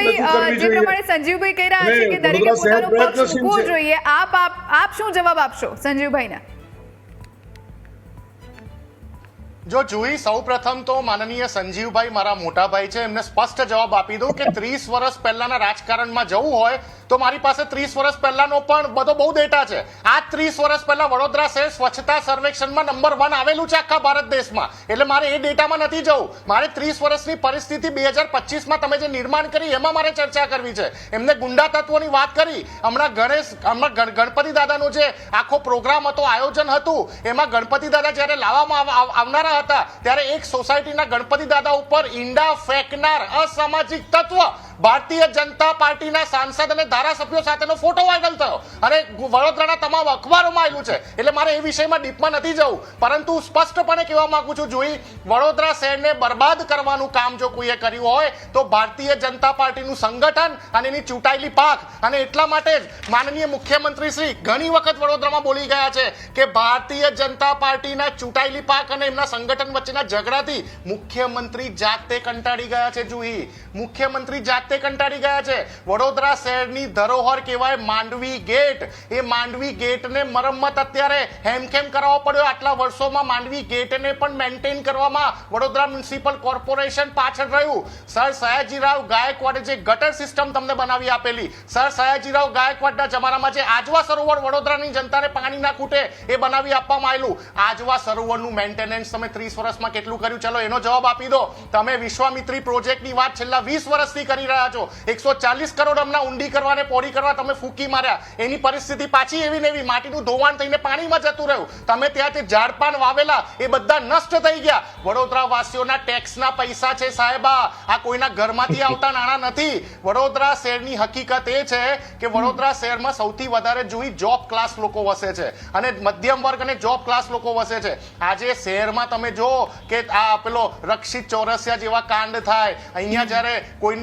સંજીવભાઈ જે પ્રમાણે સંજીવભાઈ કહી રહ્યા છે કે દરેકે પોતાનો પક્ષ મૂકવો જોઈએ, આપ શું જવાબ આપશો સંજીવભાઈને? જો જુઈ, સૌપ્રથમ તો માનનીય સંજીવભાઈ મારા મોટા ભાઈ છે, એમને સ્પષ્ટ જવાબ આપી દઉં કે 30 વર્ષ પહેલાના રાજકારણમાં જવું હોય તો મારી પાસે 30 વર્ષ પહેલાનો પણ બધો બહુ ડેટા છે. આ 30 વર્ષ પહેલા વડોદરા શહેર સ્વચ્છતા સર્વેક્ષણમાં નંબર 1 આવેલું છે આખા ભારત દેશમાં. એટલે મારે એ ડેટામાં નથી જવું. મારે 30 વર્ષની પરિસ્થિતિ 2025માં તમે જે નિર્માણ કરી એમાં મારે ચર્ચા કરવી છે. એમને ગુંડા તત્વોની વાત કરી. હમણાં ગણપતિ દાદાનો જે આખો પ્રોગ્રામ હતો, આયોજન હતું, એમાં ગણપતિ દાદા જ્યારે લાવવામાં આવનારા હતા ત્યારે એક સોસાયટીના ગણપતિ દાદા ઉપર ઈંડા ફેંકનાર અસામાજિક તત્વ ભારતીય જનતા પાર્ટીના સાંસદ અને ધારાસભ્યો સાથેનો ફોટો વાયરલ થયો અને વડોદરાના તમામ અખબારોમાં આવેલું છે. એટલે મારે એ વિષયમાં ડીપમાં નથી જવું, પરંતુ સ્પષ્ટપણે કહેવા માંગુ છું, જોઈ, વડોદરા શહેરને બરબાદ કરવાનું કામ જો કોઈએ કર્યું હોય તો ભારતીય જનતા પાર્ટીનું સંગઠન અને એની ચૂંટાયેલી પાંખ. અને એટલા માટે જ માનનીય મુખ્યમંત્રી શ્રી ઘણી વખત વડોદરામાં બોલી ગયા છે કે ભારતીય જનતા પાર્ટીના ચૂંટાયેલી પાંખ અને એમના સંગઠન વચ્ચેના ઝઘડાથી મુખ્યમંત્રી જાતે કંટાળી ગયા છે. જોઈ, મુખ્યમંત્રી જાતે કંટાળી ગયા છે. વડોદરા શહેરની ધરોહર કહેવાય માંડવી ગેટ. એ માંડવી ગેટને મરમ્મત અત્યારે હેમખેમ કરાવવો પડ્યો. આટલા વર્ષોમાં માંડવી ગેટને પણ મેન્ટેન કરવામાં વડોદરા મ્યુનિસિપલ કોર્પોરેશન પાછળ રહ્યું. સર સયાજીરાવ ગાયકવાડે જે ગટર સિસ્ટમ તમને બનાવી આપેલી, સર સયાજીરાવ ગાયકવાડના જમાનામાં જે આજવા સરોવર વડોદરાની જનતાને પાણી ના ખૂટે એ બનાવી આપવામાં આવેલું, આજવા સરોવરનું મેન્ટેનન્સ તમે 30 વર્ષમાં કેટલું કર્યું? ચલો એનો જવાબ આપી દો. તમે વિશ્વામિત્રી પ્રોજેક્ટની વાત છેલ્લા 20 વર્ષથી કરી રહ્યા છો. 140 કરોડ હમણાં ઊંડી કરવા અને પોળી કરવા તમે ફૂંકી માર્યા. એની પરિસ્થિતિ પાછી એવી ને એવી, માટીનું ધોવાણ થઈને પાણીમાં જતું રહ્યું. તમે ત્યાં જે ઝાડપાન વાવેલા એ બધા નષ્ટ થઈ ગયા. વડોદરા વાસીઓના ટેક્સના પૈસા છે સાહેબા, આ કોઈના ઘરમાંથી આવતા નાણાં નથી. વડોદરા શહેરની હકીકત એ છે કે વડોદરા શહેરમાં સૌથી વધારે જોઈ જોબ ક્લાસ લોકો વસે છે અને મધ્યમ વર્ગ અને જોબ ક્લાસ લોકો વસે છે. આજે શહેરમાં તમે જો કે આ પેલો રક્ષિત ચોરસિયા જેવા કાંડ થાય, અહીંયા જ્યારે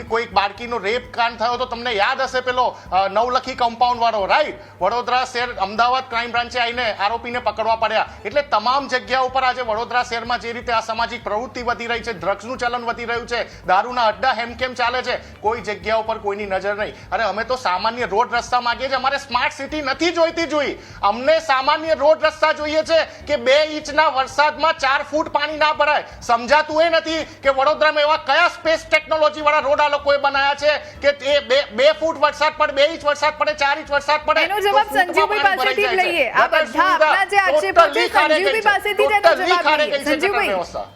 કોઈ બાળકીનો રેપ કાંડ થયો તો તમને યાદ હશે પેલો નવલખી કમ્પાઉન્ડ વાળો, રાઈટ? વડોદરા શહેર અમદાવાદ ક્રાઇમ બ્રાન્ચે આવીને આરોપીને પકડવા પડ્યા. એટલે તમામ જગ્યા ઉપર આજે વડોદરા શહેરમાં જે રીતે અસામાજિક પ્રવૃત્તિ વધી રહી છે, ડ્રગ્સનું ચલન વધી રહ્યું છે, દારૂના અડ્ડા હેમકેમ ચાલે છે, કોઈ જગ્યા ઉપર કોઈની નજર નહીં. અરે અમે તો સામાન્ય રોડ રસ્તા માંગીએ છીએ, અમારે સ્માર્ટ સિટી નથી જોઈતી. જોઈ, અમને સામાન્ય રોડ રસ્તા જોઈએ છે કે 2 ઇંચના વરસાદમાં 4 ફૂટ પાણી ના ભરાય. સમજાતું એ નથી કે વડોદરામાં એવા કયા સ્પેસ ટેકનોલોજી વાળા રોડ આ લોકોએ બનાવ્યા છે કે એ 2 ફૂટ વરસાદ પડે, 2 ઇંચ વરસાદ પડે, 4 ઇંચ વરસાદ પડે. એનો જવાબ સંજીવભાઈ પાસેથી જ લઈએ. આ બધા આપના જે આક્ષેપો છે સંજીવભાઈ પાસેથી જ એનો જવાબ લઈએ. સંજીવભાઈ